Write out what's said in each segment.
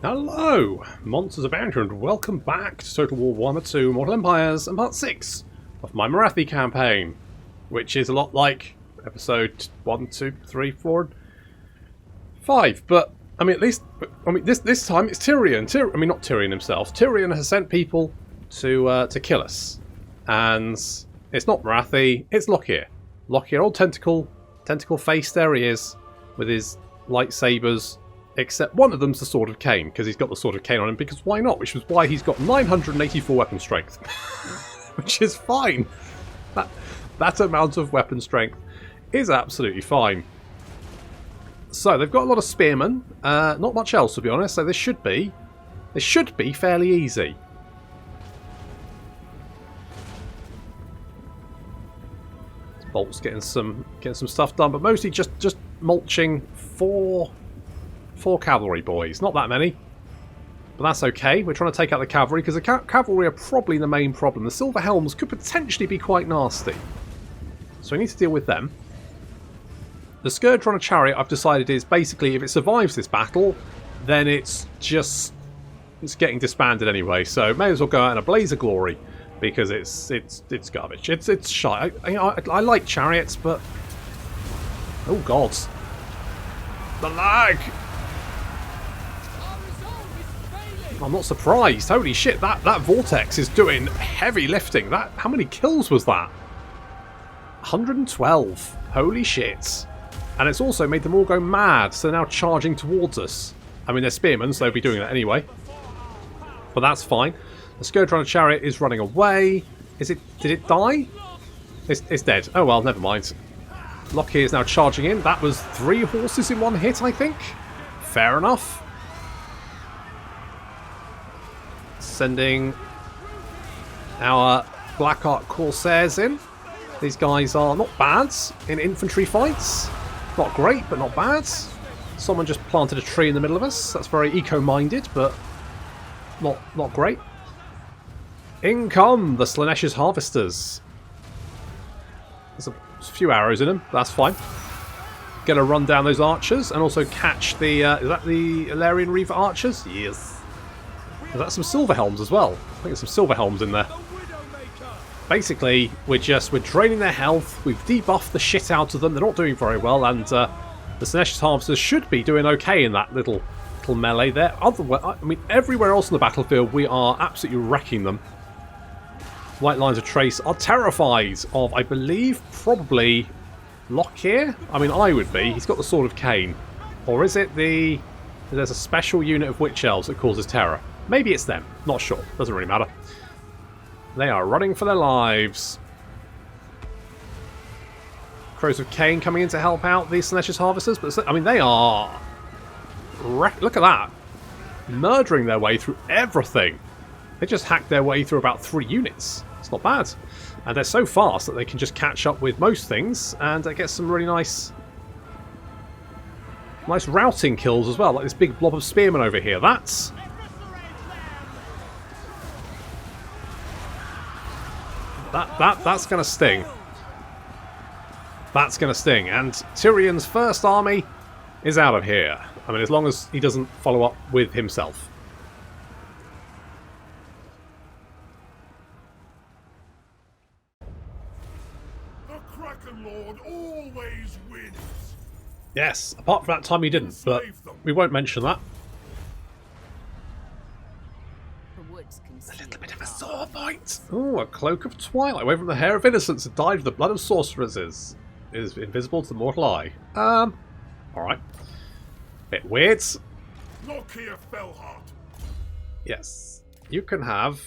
Hello, Monsters of Bounty, and welcome back to Total War Warhammer 2 Mortal Empires and part 6 of my Morathi campaign, which is a lot like episode 1, 2, 3, 4, 5. But I mean, at least this time it's Tyrion. Not Tyrion himself. Tyrion has sent people to kill us, and it's not Morathi. It's Lockyer. Lockyer, old tentacle face. There he is with his lightsabers. Except one of them's the Sword of Cain, because he's got the Sword of Cain on him, because why not? Which was why he's got 984 weapon strength. Which is fine. That amount of weapon strength is absolutely fine. So, they've got a lot of spearmen. Not much else, to be honest, so this should be fairly easy. Bolt's getting some stuff done, but mostly just mulching four cavalry boys. Not that many, but that's okay. We're trying to take out the cavalry because the cavalry are probably the main problem. The silver helms could potentially be quite nasty, so we need to deal with them. The Scourge on a chariot, I've decided, is basically if it survives this battle, then it's getting disbanded anyway. So may as well go out in a blaze of glory because it's garbage. It's shy. I like chariots, but oh god, the lag. I'm not surprised. Holy shit, that vortex is doing heavy lifting. How many kills was that? 112. Holy shit. And it's also made them all go mad, so they're now charging towards us. I mean, they're spearmen, so they'll be doing that anyway. But that's fine. The Scourge on a chariot is running away. Did it die? It's dead. Oh well, never mind. Lockyer is now charging in. That was 3 horses in one hit, I think. Fair enough. Sending our Black Ark Corsairs in. These guys are not bad in infantry fights. Not great, but not bad. Someone just planted a tree in the middle of us. That's very eco-minded, but not great. In come the Slaanesha's Harvesters. There's a few arrows in them. That's fine. Gonna run down those archers and also catch the... is that the Illyrian Reaver archers? Yes. Is that some silver helms as well? I think there's some silver helms in there. Basically, we're draining their health. We've debuffed the shit out of them. They're not doing very well, and the Slaanesha's Harvesters should be doing okay in that little melee there. Everywhere else on the battlefield, we are absolutely wrecking them. White Lines of Trace are terrified of, I believe, probably Lockyer. I would be. He's got the Sword of Cain. Or is it there's a special unit of Witch Elves that causes terror? Maybe it's them. Not sure. Doesn't really matter. They are running for their lives. Crows of Cain coming in to help out the Slaanesha's Harvesters. But they are... Look at that. Murdering their way through everything. They just hacked their way through about 3 units. It's not bad. And they're so fast that they can just catch up with most things and get some really nice routing kills as well. Like this big blob of spearmen over here. That's going to sting. That's going to sting. And Tyrion's first army is out of here. As long as he doesn't follow up with himself. The Kraken Lord always wins. Yes, apart from that time he didn't, but we won't mention that. A little bit of a sore point. Oh, a Cloak of Twilight. Away from the hair of innocence and dyed with the blood of sorceresses. Is invisible to the mortal eye. Alright. Bit weird. Lockyer Fellheart. Yes. You can have...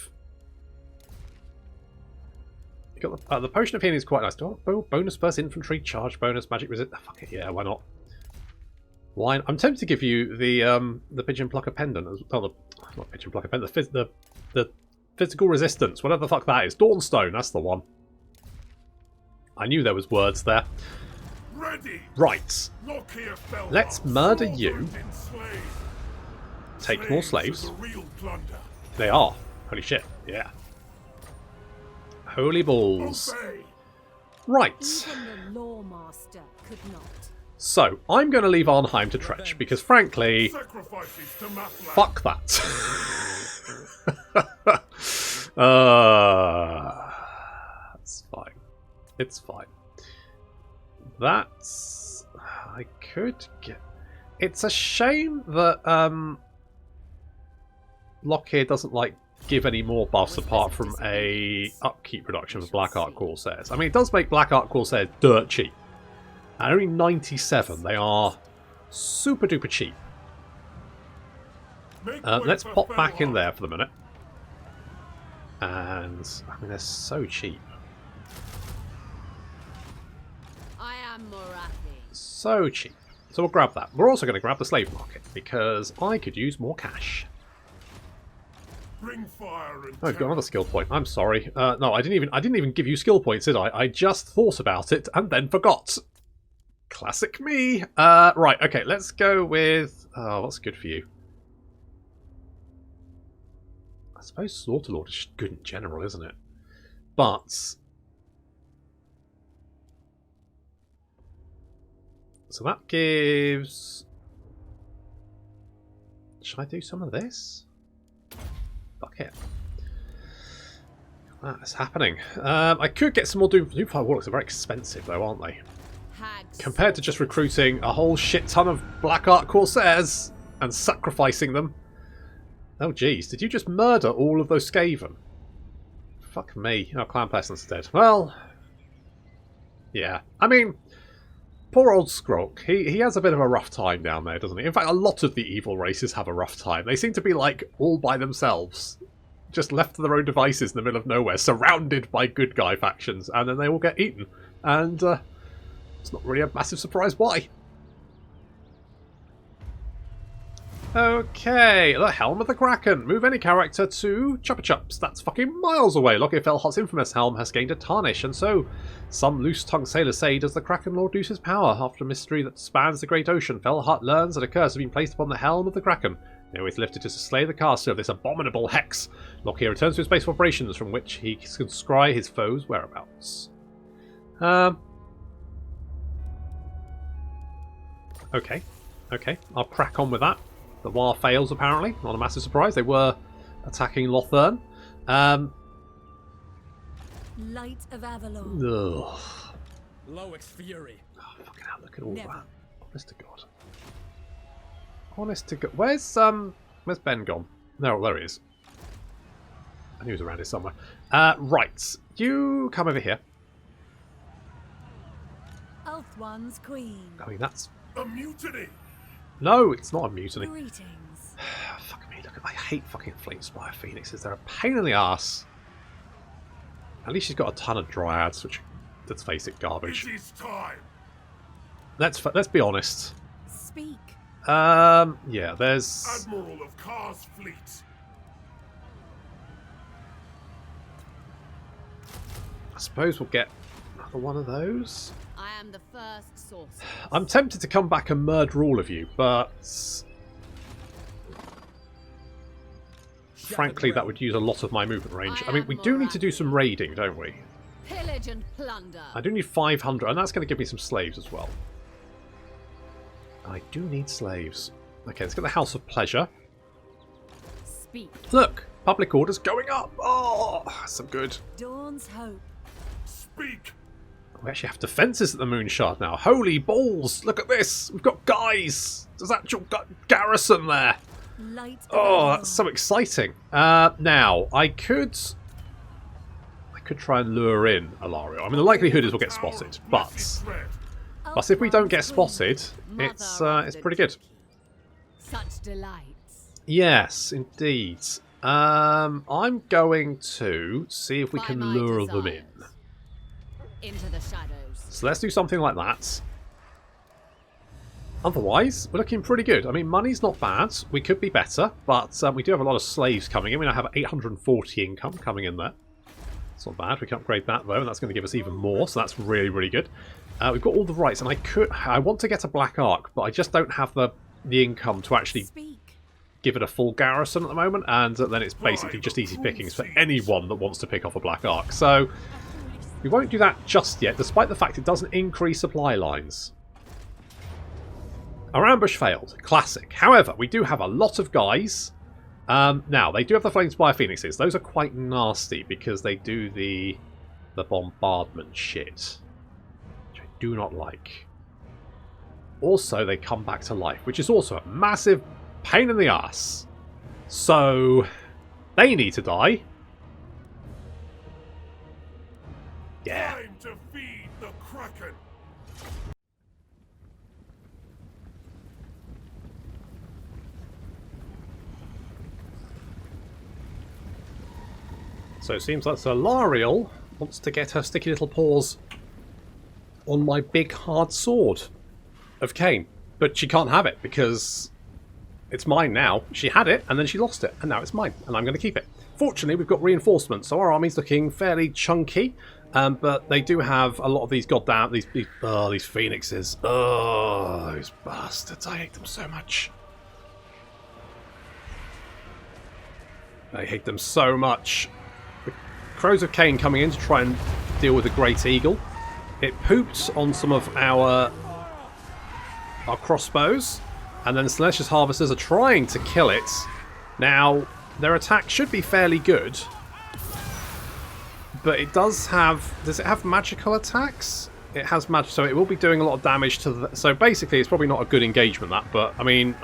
You got the Potion of Healing is quite nice. Bonus burst infantry, charge bonus, magic resist. Oh, fuck it, yeah, why not? Why? I'm tempted to give you the Pigeon Plucker Pendant. Not Pigeon Plucker Pendant. The physical resistance, whatever the fuck that is. Dawnstone, that's the one. I knew there was words there. Ready. Right. Let's murder you. Take more slaves. They are. Holy shit. Yeah. Holy balls. Right. Even the Lawmaster could not. So, I'm going to leave Arnheim to Tretch, because frankly, Sacrifices to Mathlan. fuck that. It's fine. It's fine. That's... I could get... It's a shame that Lockyer doesn't, like, give any more buffs apart from a upkeep reduction for Black Ark Corsairs. I mean, it does make Black Ark Corsairs dirt cheap. At only 97, they are super duper cheap. Let's pop back in there for the minute. And, I mean, they're so cheap. I am Morathi. So cheap. So we'll grab that. We're also going to grab the slave market, because I could use more cash. Bring fire and Oh, I've got another skill point. I'm sorry. No, I didn't even give you skill points, did I? I just thought about it and then forgot. Classic me. Right, okay, let's go with... Oh, what's good for you? I suppose Slaughterlord is good in general, isn't it? But... So that gives... Should I do some of this? Fuck it. That's happening. I could get some more Doomfire Warlocks. They're very expensive though, aren't they? Compared to just recruiting a whole shit ton of Black Ark Corsairs and sacrificing them. Oh jeez, did you just murder all of those Skaven? Fuck me. Oh, Clan Peasant's dead. Well... Yeah. I mean... Poor old Skrulk. He has a bit of a rough time down there, doesn't he? In fact, a lot of the evil races have a rough time. They seem to be, like, all by themselves. Just left to their own devices in the middle of nowhere, surrounded by good guy factions, and then they all get eaten. And, it's not really a massive surprise why. Okay, the Helm of the Kraken. Move any character to Chuppa Chups. That's fucking miles away. Lockyer Felhart's infamous helm has gained a tarnish, and so some loose-tongued sailors say, does the Kraken Lord lose his power? After a mystery that spans the great ocean, Felhart learns that a curse has been placed upon the helm of the Kraken. Now he's lifted to slay the caster of this abominable hex. Lockyer returns to his base of operations, from which he can scry his foes' whereabouts. Okay, I'll crack on with that. The war fails, apparently. Not a massive surprise. They were attacking Lothern. Light of Avalon. Ugh. Loic's fury. Oh, fucking hell, look at all that. Honest to God. Honest to God. Where's Ben gone? No, there he is. I knew he was around here somewhere. Right. You come over here. Ulthuan's queen. I mean, that's... a mutiny. No, it's not a mutiny. Greetings. Fuck me, look at... I hate fucking Flamespire Phoenixes. They're a pain in the ass. At least she's got a ton of Dryads, which, let's face it, garbage. It is time. Let's be honest. Speak. Yeah, there's... Admiral of Kar's fleet. I suppose we'll get another one of those. I am the first source. I'm tempted to come back and murder all of you, but... frankly, that would use a lot of my movement range. I mean, we do need to do some raiding, don't we? Pillage and plunder. I do need 500, and that's going to give me some slaves as well. I do need slaves. Okay, let's get the House of Pleasure. Speak. Look! Public order's going up! Oh, some good. Dawn's hope. Speak. We actually have defences at the Moonshard now. Holy balls! Look at this! We've got guys! There's actual garrison there! Light of Oh, Avalon. that's so exciting. Now, I could try and lure in Alario. I mean, the likelihood is we'll get spotted, but if we don't get spotted, it's pretty good. Such delights. Yes, indeed. I'm going to see if we can lure them in. Into the shadows. So let's do something like that. Otherwise, we're looking pretty good. I mean, money's not bad. We could be better, but we do have a lot of slaves coming in. We now have 840 income coming in there. It's not bad. We can upgrade that, though, and that's going to give us even more, so that's really, really good. We've got all the rights, and I want to get a Black Ark, but I just don't have the income to actually give it a full garrison at the moment, and then it's basically just easy pickings for anyone that wants to pick off a Black Ark. So we won't do that just yet, despite the fact it doesn't increase supply lines. Our ambush failed. Classic. However, we do have a lot of guys. Now, they do have the Flamespire Phoenixes. Those are quite nasty because they do the bombardment shit, which I do not like. Also, they come back to life, which is also a massive pain in the ass. So, they need to die. Yeah. Time to feed the Kraken. So it seems like Solarial wants to get her sticky little paws on my big hard sword of Cain. But she can't have it because it's mine now. She had it and then she lost it and now it's mine and I'm going to keep it. Fortunately, we've got reinforcements, so our army's looking fairly chunky. But they do have a lot of these goddamn these phoenixes. Oh, those bastards! I hate them so much. I hate them so much. The Crows of Cain coming in to try and deal with the Great Eagle. It pooped on some of our crossbows, and then the Celestious Harvesters are trying to kill it. Now, their attack should be fairly good. But it does have... Does it have magical attacks? It has magic, so it will be doing a lot of damage to the... So basically, it's probably not a good engagement, that, but, I mean...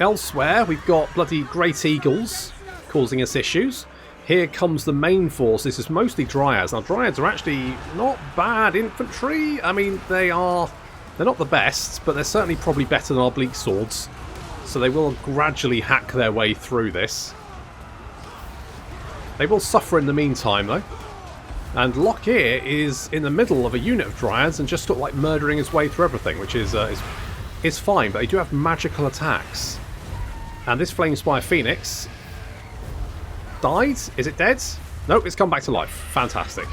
Elsewhere, we've got bloody Great Eagles causing us issues. Here comes the main force. This is mostly Dryads. Now, Dryads are actually not bad infantry. I mean, they're not the best, but they're certainly probably better than our Bleak Swords. So they will gradually hack their way through this. They will suffer in the meantime, though. And Lockyer is in the middle of a unit of Dryads and just sort of like murdering his way through everything, which is fine, but they do have magical attacks. And this Flamespire Phoenix died? Is it dead? Nope, it's come back to life. Fantastic.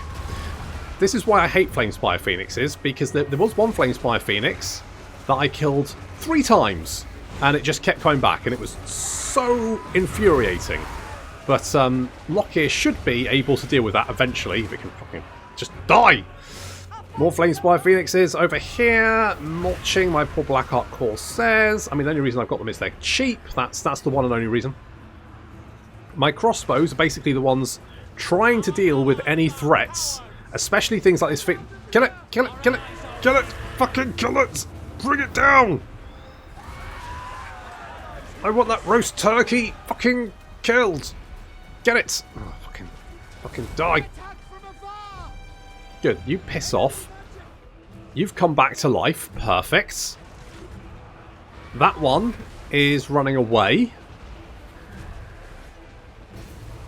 This is why I hate Flamespire Phoenixes, because there was one Flamespire Phoenix that I killed 3 times, and it just kept coming back, and it was so infuriating. But Lockyer should be able to deal with that eventually, if it can fucking just die! More Flamespire Phoenixes over here, mulching my poor Blackheart Corsairs. I mean, the only reason I've got them is they're cheap. That's the one and only reason. My crossbows are basically the ones trying to deal with any threats, especially things like this. Kill it! Kill it! Kill it! Kill it! Fucking kill it! Bring it down! I want that roast turkey fucking killed! Get it! Oh, fucking die! Good, you piss off. You've come back to life. Perfect. That one is running away.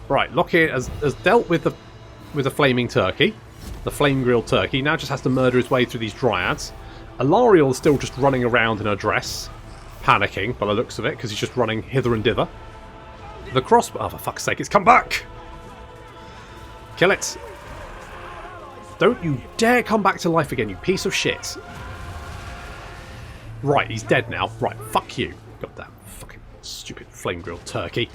Right, Lockyer has dealt with the flaming turkey. The flame grilled turkey. Now just has to murder his way through these Dryads. Alariel is still just running around in her dress. Panicking by the looks of it, because he's just running hither and dither. The crossbow... Oh, for fuck's sake, it's come back! Kill it! Don't you dare come back to life again, you piece of shit! Right, he's dead now. Right, fuck you. Goddamn fucking stupid flame-grilled turkey.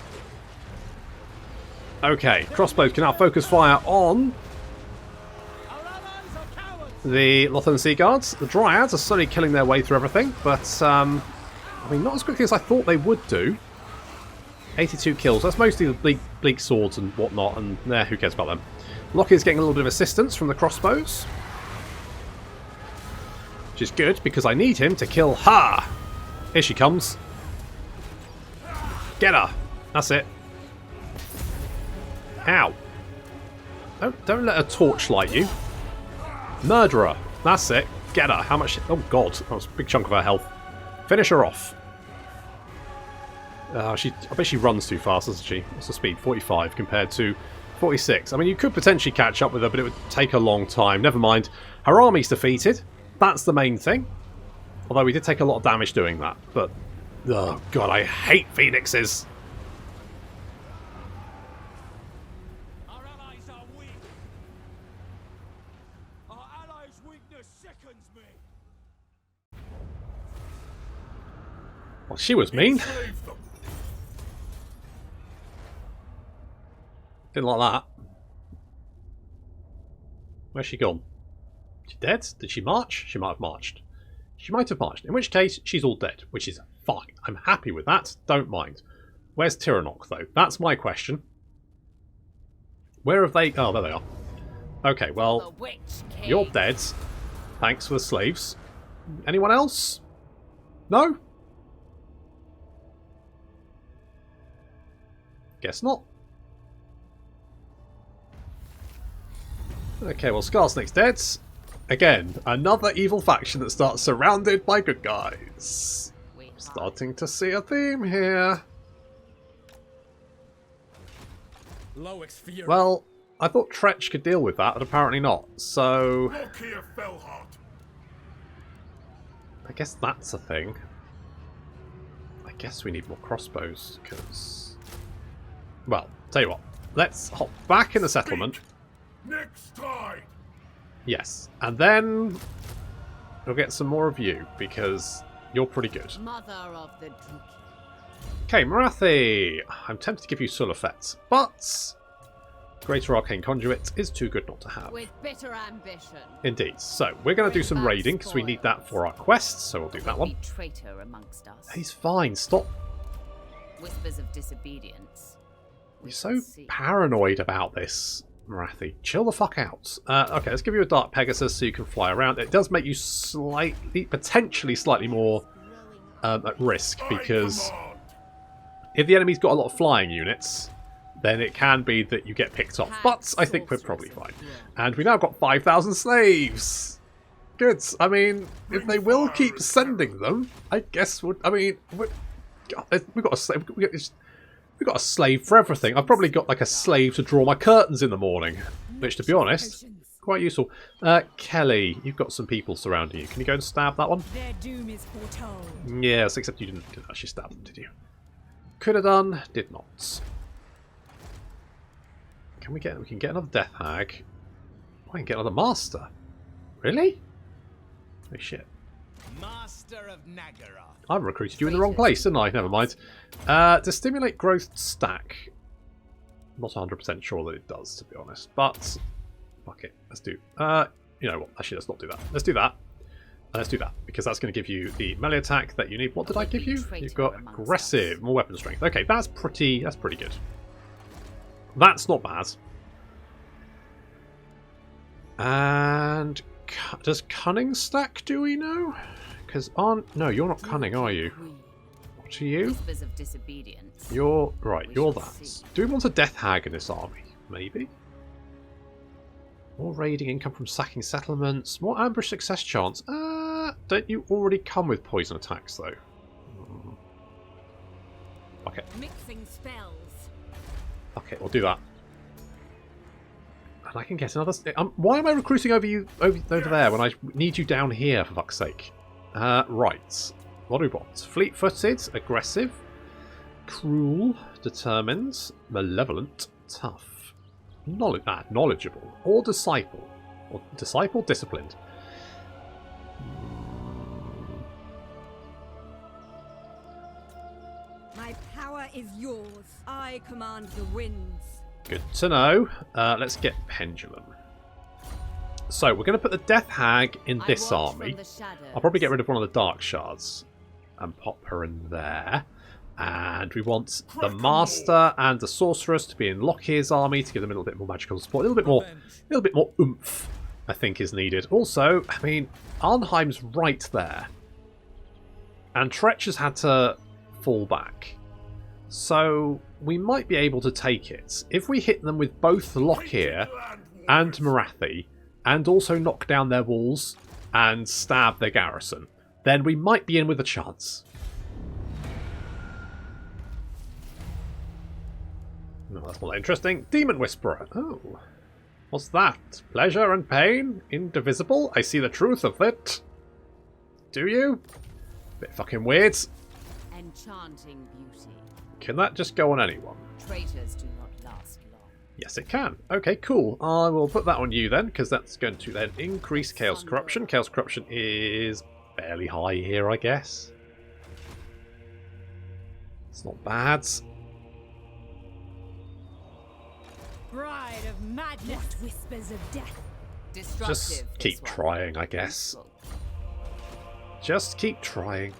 Okay, crossbows can now focus fire on the Lothern Sea Guards. The Dryads are slowly killing their way through everything, but, I mean, not as quickly as I thought they would do. 82 kills. That's mostly the bleak swords and whatnot, and who cares about them. Lockyer's getting a little bit of assistance from the crossbows, which is good because I need him to kill her. Here she comes. Get her. That's it. Ow. Don't let her torchlight you. Murderer. That's it. Get her. How much? Oh god, that was a big chunk of her health. Finish her off. I bet she runs too fast, doesn't she? What's the speed? 45 compared to 46. I mean, you could potentially catch up with her, but it would take a long time. Never mind. Her army's defeated. That's the main thing. Although we did take a lot of damage doing that. But, oh god, I hate phoenixes. Our allies are weak. Our allies' weakness sickens me. Well, she was mean. Enslave them. Didn't like that. Where's she gone? She dead? Did she march? She might have marched. She might have marched, in which case she's all dead, which is fine. I'm happy with that, don't mind. Where's Tiranoc, though? That's my question. Where have they... Oh, there they are. Okay, well, you're dead. Thanks for the slaves. Anyone else? No? Guess not. Okay, well, Scarsnake's dead. Again, another evil faction that starts surrounded by good guys. Starting to see a theme here. Well, I thought Tretch could deal with that, but apparently not. So, Look here, Fellheart. I guess that's a thing. I guess we need more crossbows, because... Well, tell you what. Let's hop back in the settlement. Next time. Yes, and then we'll get some more of you, because you're pretty good. Mother of the Duke. Okay, Morathi. I'm tempted to give you Sulafet, but Greater Arcane Conduit is too good not to have. With bitter ambition. Indeed. So, we're going to do some raiding, because we need that for our quests, so we'll do that one. Traitor amongst us. He's fine, stop. Whispers of disobedience. You're so paranoid about this, Morathi. Chill the fuck out. Okay, let's give you a Dark Pegasus so you can fly around. It does make you potentially slightly more at risk, because if the enemy's got a lot of flying units, then it can be that you get picked off. But I think we're probably fine. And we now got 5,000 slaves. Good. I mean, if they will keep sending them, I guess we've got a slave. We've got a slave for everything. I've probably got like a slave to draw my curtains in the morning, which, to be honest, quite useful. Kelly, you've got some people surrounding you. Can you go and stab that one? Their doom is foretold. Yes, except you didn't actually stab them, did you? Could have done, did not. We can get another Death Hag. I can get another Master. Really? Oh shit. Master of Nagara. I recruited you in the wrong place, didn't I? Never mind. To stimulate growth stack. Not 100% sure that it does, to be honest. But, fuck it. Let's do... you know what? Actually, let's not do that. Let's do that. Let's do that, because that's going to give you the melee attack that you need. What did I give you? You've got aggressive, more weapon strength. Okay, that's pretty good. That's not bad. And does cunning stack, do we know? Because no, you're not cunning, are you? What are you? Of disobedience. You're right, you're that. Do we want a Death Hag in this army? Maybe. More raiding income from sacking settlements. More ambush success chance. Don't you already come with poison attacks though? Okay. Mixing spells. Okay, we'll do that. And I can get another... why am I recruiting over there when I need you down here, for fuck's sake? Right. What do we want? Fleet-footed, aggressive, cruel, determined, malevolent, tough, knowledgeable, or disciple. Or disciple, disciplined. My power is yours. I command the winds. Good to know. Let's get Pendulum. So, we're going to put the Death Hag in this army. I'll probably get rid of one of the Dark Shards and pop her in there. And we want the Master and the Sorceress to be in Lockhear's army to give them a little bit more magical support. A little bit more oomph, I think, is needed. Also, I mean, Arnheim's right there. And Tretch has had to fall back. So, we might be able to take it. If we hit them with both Lockhear and Morathi, and also knock down their walls and stab their garrison, then we might be in with a chance. No, that's not interesting. Demon Whisperer. Oh. What's that? Pleasure and pain? Indivisible? I see the truth of it. Do you? Bit fucking weird. Enchanting beauty. Can that just go on anyone? Traitors do not last long. Yes, it can. Okay, cool. I will put that on you then, because that's going to then increase Chaos Corruption. Chaos Corruption is fairly high here, I guess. It's not bad. Bride of madness. What whispers of death? Just keep trying, I guess. Just keep trying.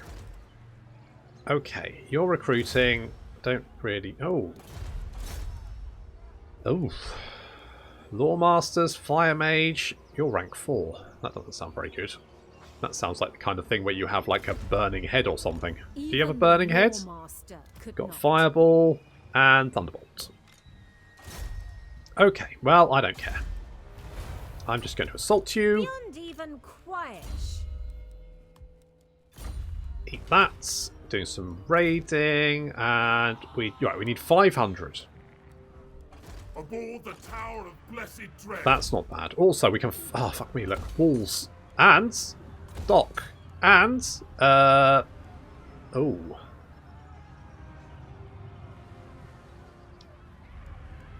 Okay, you're recruiting. Don't really... Oh. Oh. Lawmasters, Fire Mage. You're rank 4. That doesn't sound very good. That sounds like the kind of thing where you have like a burning head or something. Do you have a burning head? Got Fireball and Thunderbolt. Okay, well, I don't care. I'm just going to assault you. Beyond even quiet. Eat that. Doing some raiding, and we need 500. Aboard the Tower of Blessed Dread. That's not bad. Also, we can... Oh, fuck me, look. Walls. And... Dock. And... Oh.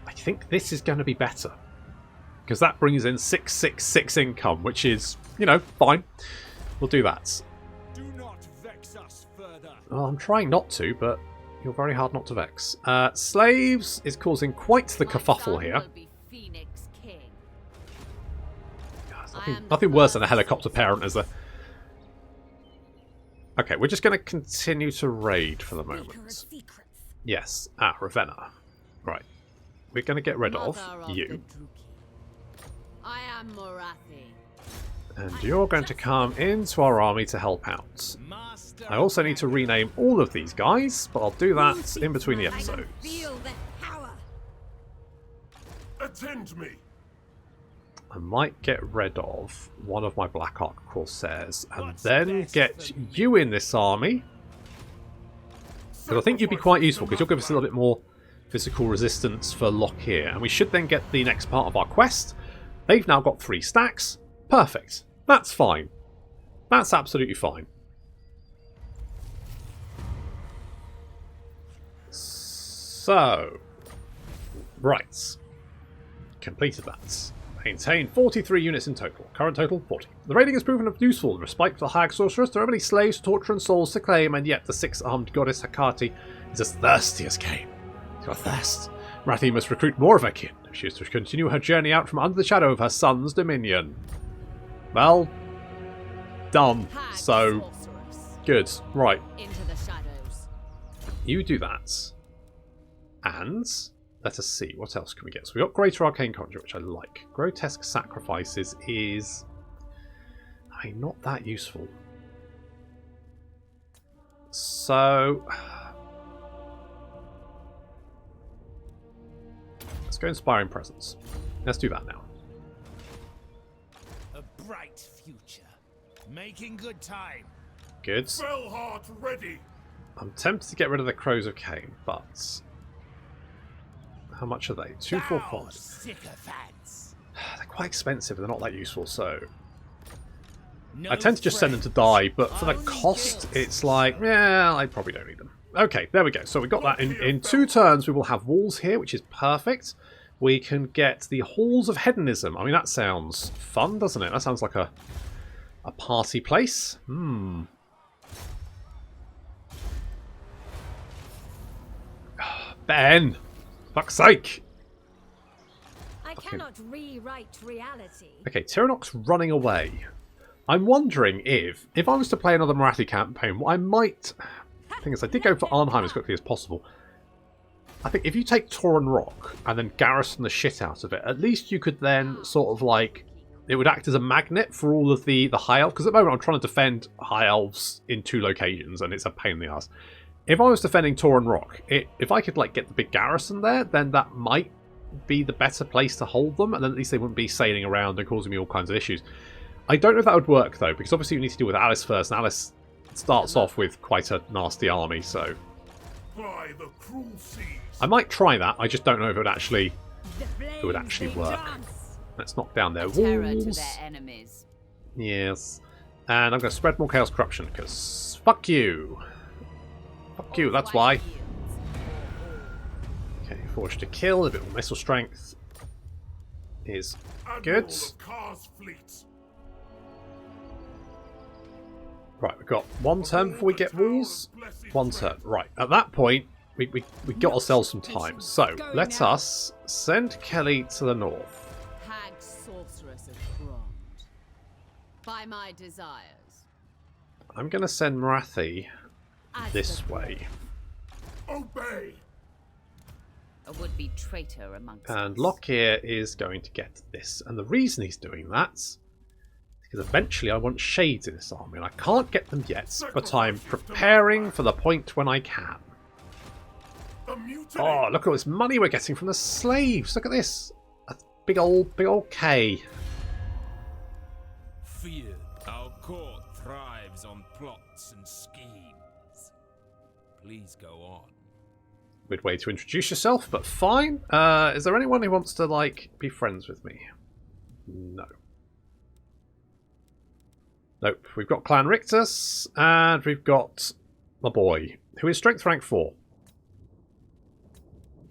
I think this is going to be better. Because that brings in 666 income, which is, you know, fine. We'll do that. Do not vex us further. Well, I'm trying not to, but you're very hard not to vex. Slaves is causing quite the kerfuffle here. Nothing worse than a helicopter parent, is there? Okay, we're just going to continue to raid for the moment. Yes, Ravenna. Right. We're going to get rid of you. I am Morathi. And you're going to come into our army to help out. I also need to rename all of these guys, but I'll do that in between the episodes. Feel the power. Attend me. I might get rid of one of my Black Ark Corsairs and then get you in this army. Because I think you'd be quite useful, because you'll give us a little bit more physical resistance for lock here. And we should then get the next part of our quest. They've now got 3 stacks. Perfect. That's fine. That's absolutely fine. So, right. Completed that. Maintained 43 units in total. Current total, 40. The raiding has proven useful, despite the hag sorceress, there are many slaves, torture and souls to claim, and yet the 6-armed goddess Hecate is as thirsty as Cain. Your thirst. Morathi must recruit more of her kin. She is to continue her journey out from under the shadow of her son's dominion. Well, done. So, good. Right. Into the shadows. You do that. And let us see, what else can we get? So we got Greater Arcane Conjure, which I like. Grotesque Sacrifices is, I mean, not that useful. So let's go Inspiring Presence. Let's do that now. A bright future. Making good time. Good. Fellheart ready. I'm tempted to get rid of the Crows of Cain, but how much are they? 245. Sycophants. They're quite expensive, they're not that useful, so No I tend to just send them to die, but for the cost, it's like, yeah, I probably don't need them. Okay, there we go. So we got that. In 2 turns, we will have walls here, which is perfect. We can get the Halls of Hedonism. I mean, that sounds fun, doesn't it? That sounds like a party place. Ben! Fuck's sake! I cannot rewrite reality. Okay, Tyrannok's running away. I'm wondering if I was to play another Morathi campaign, what I might... The thing is, I did go for Arnheim as quickly as possible. I think if you take Tauren Rock and then garrison the shit out of it, at least you could then sort of like... It would act as a magnet for all of the High Elves, because at the moment I'm trying to defend High Elves in 2 locations, and it's a pain in the ass. If I was defending Tauren Rock, if I could like get the big garrison there, then that might be the better place to hold them, and then at least they wouldn't be sailing around and causing me all kinds of issues. I don't know if that would work though, because obviously you need to deal with Alice first, and Alice starts off with quite a nasty army, so By the cruel seas. I might try that. I just don't know if it would actually work. Let's knock down their Terror to walls. their enemies. Yes, and I'm going to spread more Chaos Corruption because fuck you. Fuck you, that's why. Okay, Forge to Kill, a bit more missile strength is good. Right, we've got 1 turn before we get walls. 1 turn. Right, at that point, we got ourselves some time. So, let us send Kelly to the north. Hag, sorceress of Grond. By my desires. I'm going to send Morathi As this the way. Obey! A would-be traitor amongst And us. Lockyer is going to get this. And the reason he's doing that is because eventually I want shades in this army. And I can't get them yet, but I'm preparing for the point when I can. The mutiny! Oh, look at all this money we're getting from the slaves. Look at this. A big old K. Fear. Our court thrives on plots and schemes. Please go on. Weird way to introduce yourself, but fine. Is there anyone who wants to, like, be friends with me? No. Nope. We've got Clan Rictus, and we've got my boy, who is Strength Rank 4.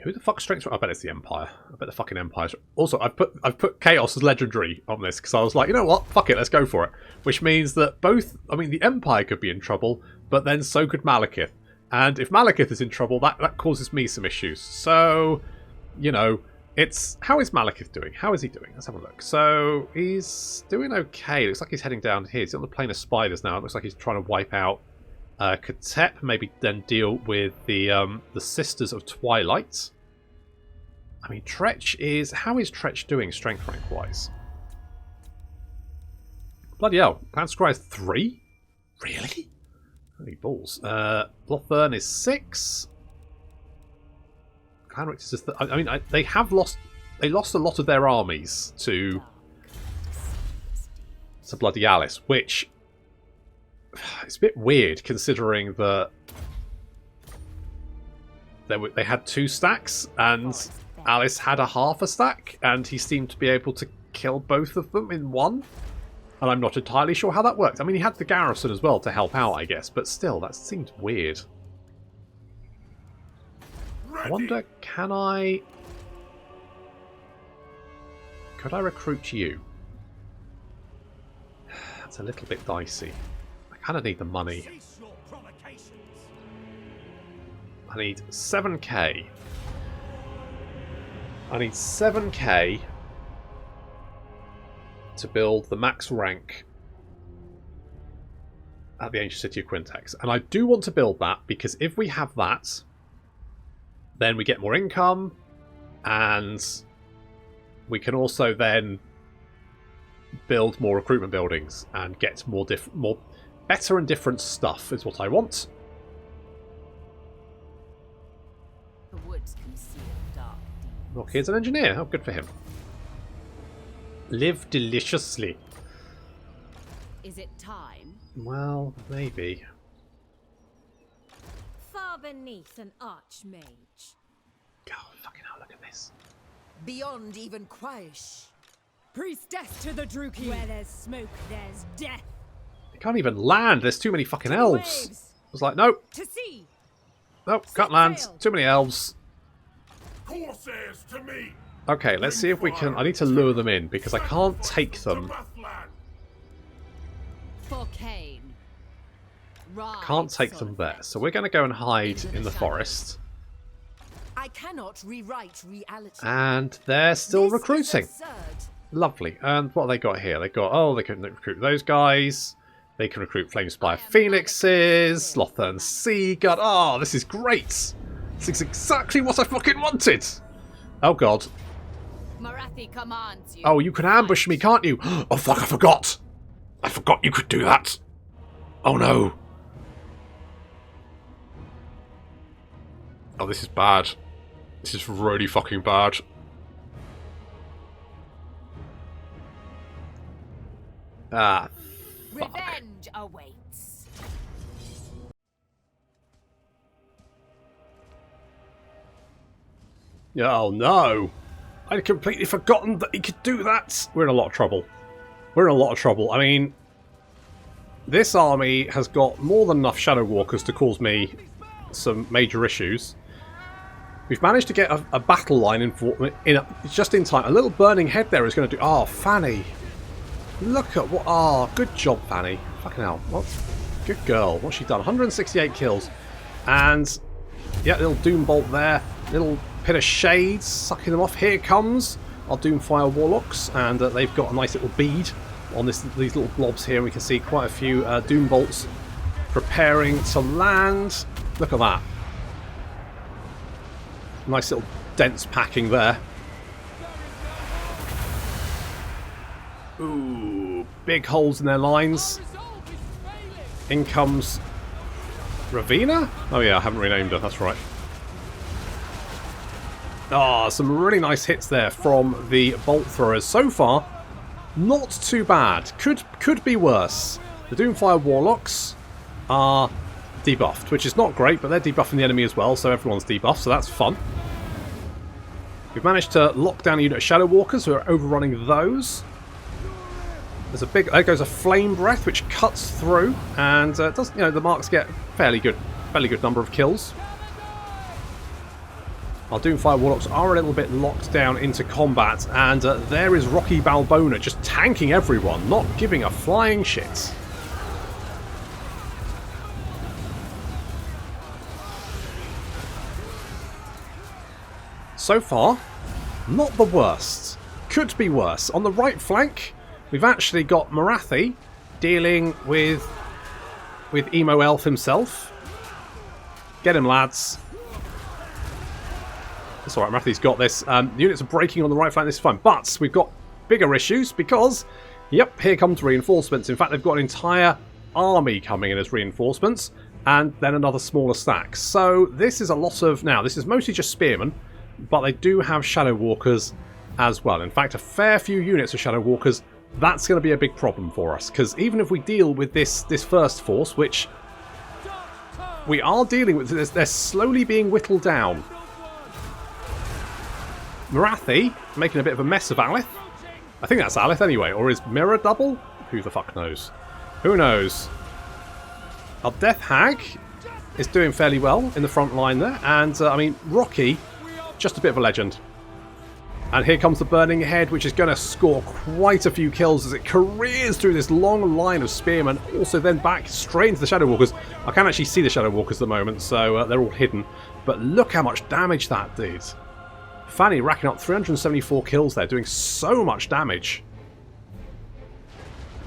Who the fuck's Strength Rank? I bet it's the Empire. I bet the fucking Empire's... Also, I've put Chaos as legendary on this, because I was like, you know what? Fuck it, let's go for it. Which means that both... I mean, the Empire could be in trouble, but then so could Malekith. And if Malekith is in trouble, that causes me some issues. So, you know, it's... How is Malekith doing? How is he doing? Let's have a look. So, he's doing okay. Looks like he's heading down here. He's on the plane of spiders now. It looks like he's trying to wipe out Katep. Maybe then deal with the Sisters of Twilight. I mean, Tretch is... How is Tretch doing strength rank-wise? Bloody hell. Clan Scry is 3? Really? Holy balls. Lothern is 6. Clan Rictus is... I mean, they have lost... They lost a lot of their armies to Bloody Alice, which... It's a bit weird, considering that... They had 2 stacks, and Alice had a half a stack, and he seemed to be able to kill both of them in one. And I'm not entirely sure how that worked. I mean, he had the garrison as well to help out, I guess. But still, that seemed weird. Ready. I wonder, can I... Could I recruit you? That's a little bit dicey. I kind of need the money. Cease your provocations. I need 7k. I need 7k to build the max rank at the ancient city of Quintex. And I do want to build that because if we have that, then we get more income, and we can also then build more recruitment buildings and get more better and different stuff is what I want. The woods conceal dark deeds. Look, here's an engineer. Oh, good for him. Live deliciously. Is it time? Well, maybe. Far beneath an archmage. God, fucking hell, look at this. Beyond even Quaish. Priestess to the Druki. Where there's smoke, there's death. They can't even land. There's too many fucking elves. Waves. I was like, nope, To sea. nope, can't land. sail. Too many elves. Corsairs to me! Okay, let's see if we can... I need to lure them in because I can't take them. For Cain. Can't take them there. So we're going to go and hide in the forest. I cannot rewrite reality. And they're still This is recruiting. absurd. Lovely. And what have they got here? They got... Oh, they can recruit those guys. They can recruit Flamespire Phoenixes. Lothern Sea God. Oh, this is great. This is exactly what I fucking wanted. Oh, God. Morathi commands you. Oh, you can ambush me, can't you? Oh, fuck, I forgot. I forgot you could do that. Oh, no. Oh, this is bad. This is really fucking bad. Ah, fuck. Revenge awaits. Oh, no. I'd completely forgotten that he could do that. We're in a lot of trouble. We're in a lot of trouble. I mean, this army has got more than enough Shadow Walkers to cause me some major issues. We've managed to get a battle line just in time. A little burning head there is going to do... Oh, Fanny. Look at what... Oh, good job, Fanny. Fucking hell. What? Good girl. What's she done? 168 kills. And, yeah, little Doom Bolt there. Little pit of shades sucking them off. Here comes our Doomfire Warlocks. And they've got a nice little bead on these little blobs here. We can see quite a few Doom Bolts preparing to land. Look at that. Nice little dense packing there. Ooh, big holes in their lines. In comes Rebanner? Oh yeah, I haven't renamed her, that's right. Ah, some really nice hits there from the bolt throwers. So far, not too bad. Could be worse. The Doomfire Warlocks are debuffed, which is not great, but they're debuffing the enemy as well, so everyone's debuffed, so that's fun. We've managed to lock down a unit of Shadow Walkers who are overrunning those. There's a big, there goes a Flame Breath which cuts through, and does, you know, the marks get fairly good number of kills. Our Doomfire Warlocks are a little bit locked down into combat, and there is Rocky Balboa just tanking everyone, not giving a flying shit. So far, not the worst. Could be worse. On the right flank, we've actually got Morathi dealing with Emo Elf himself. Get him, lads. It's alright, Morathi's got this. The units are breaking on the right flank, this is fine. But we've got bigger issues because, yep, here comes reinforcements. In fact, they've got an entire army coming in as reinforcements, and then another smaller stack. So this is a lot of... Now, this is mostly just spearmen, but they do have Shadow Walkers as well. In fact, a fair few units of Shadow Walkers. That's going to be a big problem for us, because even if we deal with this first force, which we are dealing with, they're slowly being whittled down. Morathi making a bit of a mess of Alith. I think that's Alith anyway, or is Mirror double? Who the fuck knows? Who knows? Our Death Hag is doing fairly well in the front line there, and I mean, Rocky, just a bit of a legend. And here comes the Burning Head, which is going to score quite a few kills as it careers through this long line of spearmen, also then back straight into the Shadow Walkers. I can't actually see the Shadow Walkers at the moment, so they're all hidden. But look how much damage that did. Fanny racking up 374 kills there, doing so much damage.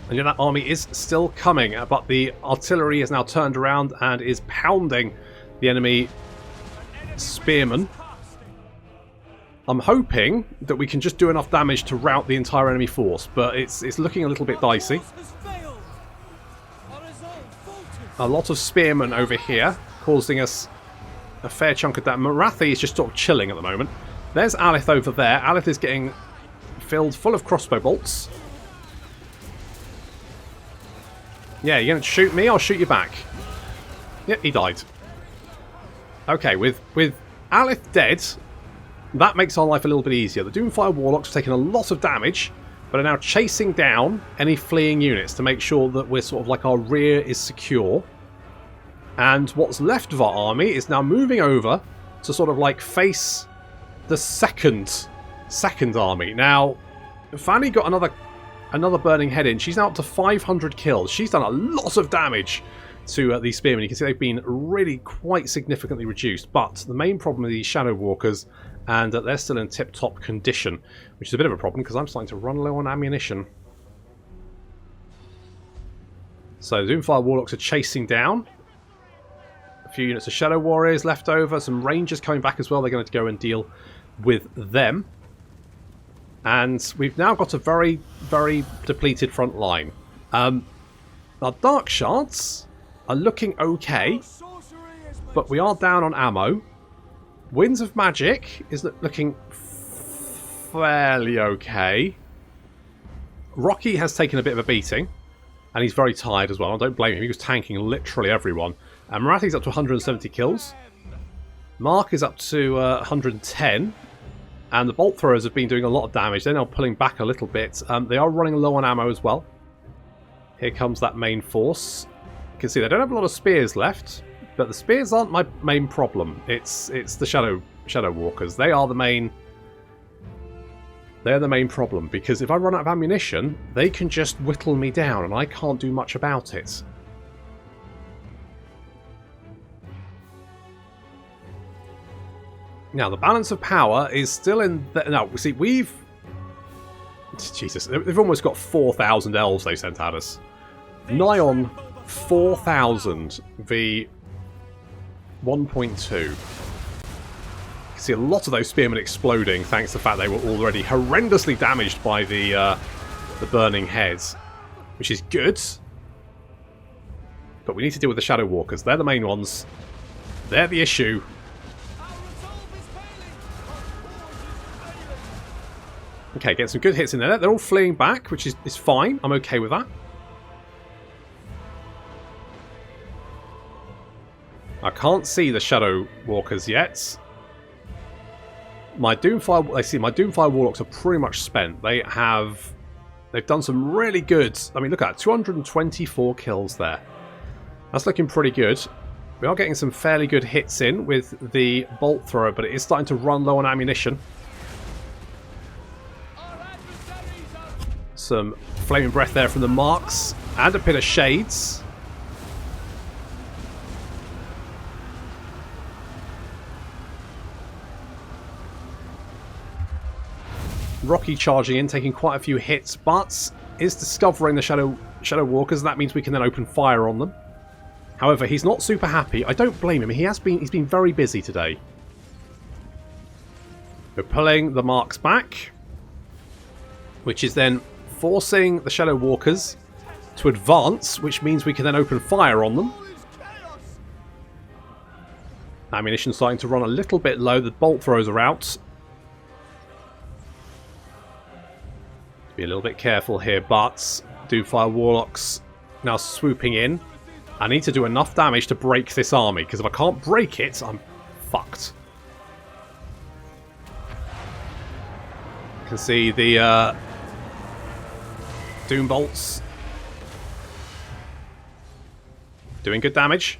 And yet that army is still coming, but the artillery is now turned around and is pounding the enemy spearmen. I'm hoping that we can just do enough damage to rout the entire enemy force, but it's looking a little bit dicey. A lot of spearmen over here, causing us a fair chunk of that. Morathi is just sort of chilling at the moment. There's Alith over there. Alith is getting filled full of crossbow bolts. Yeah, you're going to shoot me? I'll shoot you back. Yep, he died. Okay, with Alith dead, that makes our life a little bit easier. The Doomfire Warlocks have taken a lot of damage, but are now chasing down any fleeing units to make sure that we're sort of like our rear is secure. And what's left of our army is now moving over to sort of like face the second army. Now, Fanny got another Burning Head in. She's now up to 500 kills. She's done a lot of damage to these spearmen. You can see they've been really quite significantly reduced. But the main problem with these Shadow Walkers, and they're still in tip-top condition, which is a bit of a problem because I'm starting to run low on ammunition. So the Doomfire Warlocks are chasing down. A few units of Shadow Warriors left over. Some Rangers coming back as well. They're going to go and deal with them. And we've now got a very, very depleted front line. Our Dark Shards are looking okay, but we are down on ammo. Winds of Magic is looking fairly okay. Rocky has taken a bit of a beating, and he's very tired as well. I don't blame him. He was tanking literally everyone. And Morathi's up to 170 kills. Mark is up to 110. And the Bolt Throwers have been doing a lot of damage. They're now pulling back a little bit. They are running low on ammo as well. Here comes that main force. You can see they don't have a lot of spears left. But the spears aren't my main problem. It's the Shadow Walkers. They are the main... They're the main problem. Because if I run out of ammunition, they can just whittle me down. And I can't do much about it. Now, the balance of power is still in... Now, see, we've... Jesus, they've almost got 4,000 elves they sent at us. Nigh on 4,000 v 1.2. You can see a lot of those spearmen exploding thanks to the fact they were already horrendously damaged by the burning heads, which is good. But we need to deal with the Shadow Walkers. They're the main ones. They're the issue. Okay, get some good hits in there. They're all fleeing back, which is fine. I'm okay with that. I can't see the Shadow Walkers yet. My Doomfire Warlocks are pretty much spent. They've done some really good. I mean, look at that, 224 kills there. That's looking pretty good. We are getting some fairly good hits in with the bolt thrower, but it is starting to run low on ammunition. Some flaming breath there from the marks and a pit of shades. Rocky charging in, taking quite a few hits, but is discovering the Shadow Walkers. That means we can then open fire on them. However, he's not super happy. I don't blame him. He's been very busy today. We're pulling the marks back, which is then forcing the Shadow Walkers to advance, which means we can then open fire on them. Ammunition starting to run a little bit low. The bolt throws are out. Be a little bit careful here, but Doomfire Warlocks now swooping in. I need to do enough damage to break this army, because if I can't break it, I'm fucked. You can see the Doom Bolts doing good damage.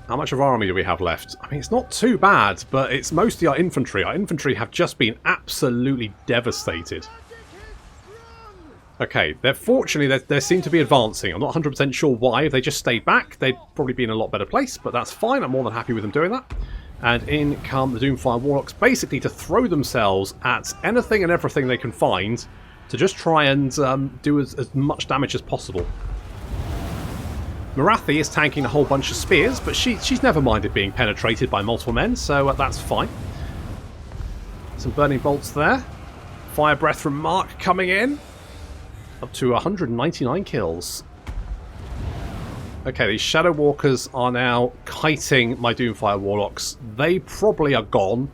How much of our army do we have left? I mean, it's not too bad, but it's mostly our infantry. Our infantry have just been absolutely devastated. Okay, fortunately, they seem to be advancing. I'm not 100% sure why. If they just stayed back, they'd probably be in a lot better place, but that's fine. I'm more than happy with them doing that. And in come the Doomfire Warlocks, basically to throw themselves at anything and everything they can find to just try and do as much damage as possible. Morathi is tanking a whole bunch of spears, but she's never minded being penetrated by multiple men, so that's fine. Some burning bolts there. Fire breath from Mark coming in. Up to 199 kills. Okay, these Shadow Walkers are now kiting my Doomfire Warlocks. They probably are gone,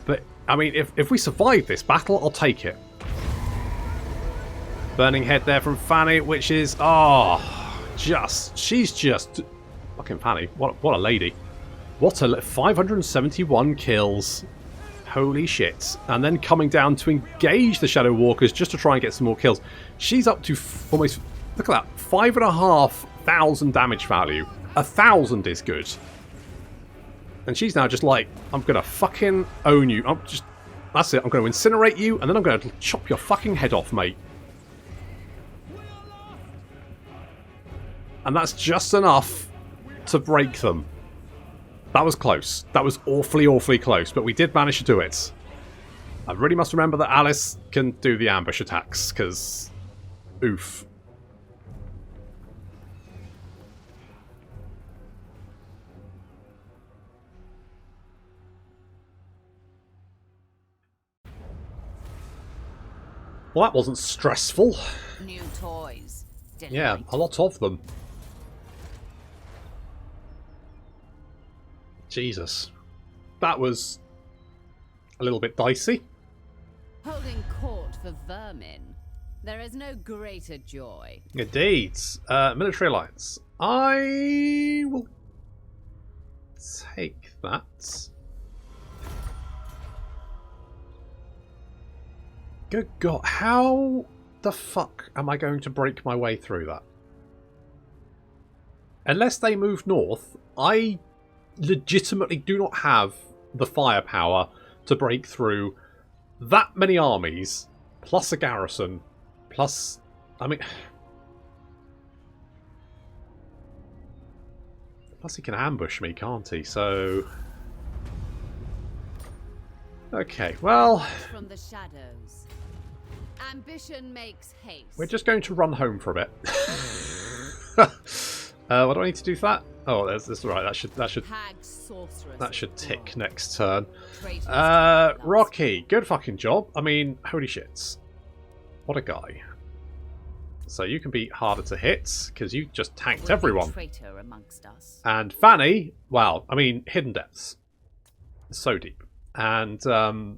but I mean, if we survive this battle, I'll take it. Burning head there from Fanny, which is she's just fucking Fanny. What a lady. What a 571 kills. Holy shit. And then coming down to engage the Shadow Walkers just to try and get some more kills. She's up to almost, look at that, 5,500 damage value. 1,000 is good. And she's now just like, I'm gonna fucking own you. That's it, I'm gonna incinerate you and then I'm gonna chop your fucking head off, mate. And that's just enough to break them. That was close. That was awfully, awfully close, but we did manage to do it. I really must remember that Alice can do the ambush attacks, because... oof. Well, that wasn't stressful. New toys. Yeah, a lot of them. Jesus. That was a little bit dicey. Holding court for vermin. There is no greater joy. Indeed. Military alliance. I will take that. Good God. How the fuck am I going to break my way through that? Unless they move north, I legitimately do not have the firepower to break through that many armies, plus a garrison, plus, I mean, plus he can ambush me, can't he? So, okay, well, From the shadows. Ambition makes haste. We're just going to run home for a bit. What do I need to do for that? Oh, that's right. That should tick next turn. Rocky, good fucking job. I mean, holy shits. What a guy. So you can be harder to hit because you just tanked everyone. Traitor amongst us. And Fanny, wow, I mean, hidden depths. So deep. And I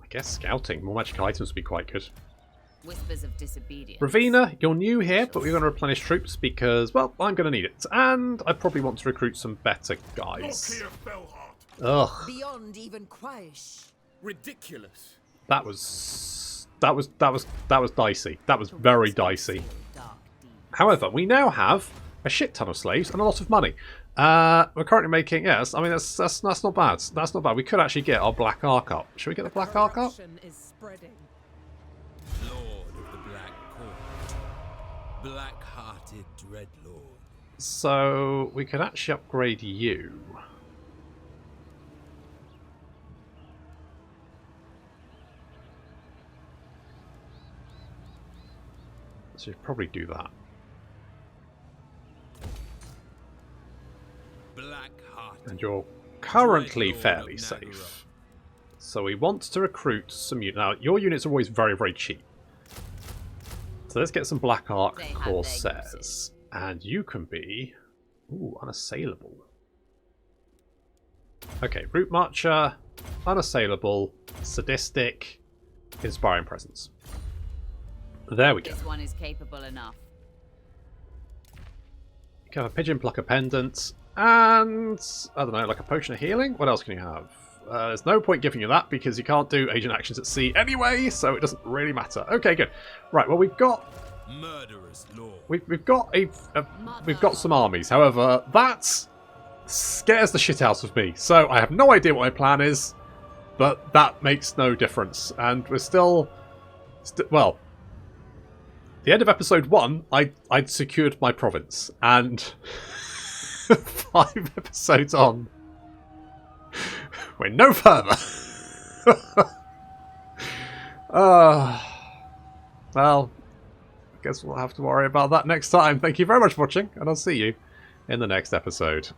guess scouting, more magic items would be quite good. Whispers of disobedience. Ravina, you're new here, but we're going to replenish troops because, well, I'm going to need it. And I probably want to recruit some better guys. Look here, Fellheart. Ugh. Beyond even Quaish. Ridiculous. That was dicey. That was very dicey. However, we now have a shit ton of slaves and a lot of money. We're currently making, yes, I mean, that's not bad. That's not bad. We could actually get our Black Ark up. Should we get the Black Ark up? Is spreading. Lord of the Black Court. Black-hearted dreadlord. So we could actually upgrade you. So you'd probably do that. And you're currently fairly safe. So we want to recruit some units. Now, your units are always very, very cheap. So let's get some Black Ark Corsairs. And you can be... Ooh, unassailable. Okay, Route Marcher, unassailable, sadistic, inspiring presence. There we go. This one is capable enough. You can have a Pigeon Plucker Pendant, and, I don't know, like a Potion of Healing? What else can you have? There's no point giving you that, because you can't do agent actions at sea anyway, so it doesn't really matter. Okay, good. Right, well, we've got... Murderous lord. We've got some armies. However, that scares the shit out of me. So I have no idea what my plan is, but that makes no difference. And we're still well, the end of episode 1, I'd secured my province, and 5 episodes on, we're no further. Well, I guess we'll have to worry about that next time. Thank you very much for watching, and I'll see you in the next episode.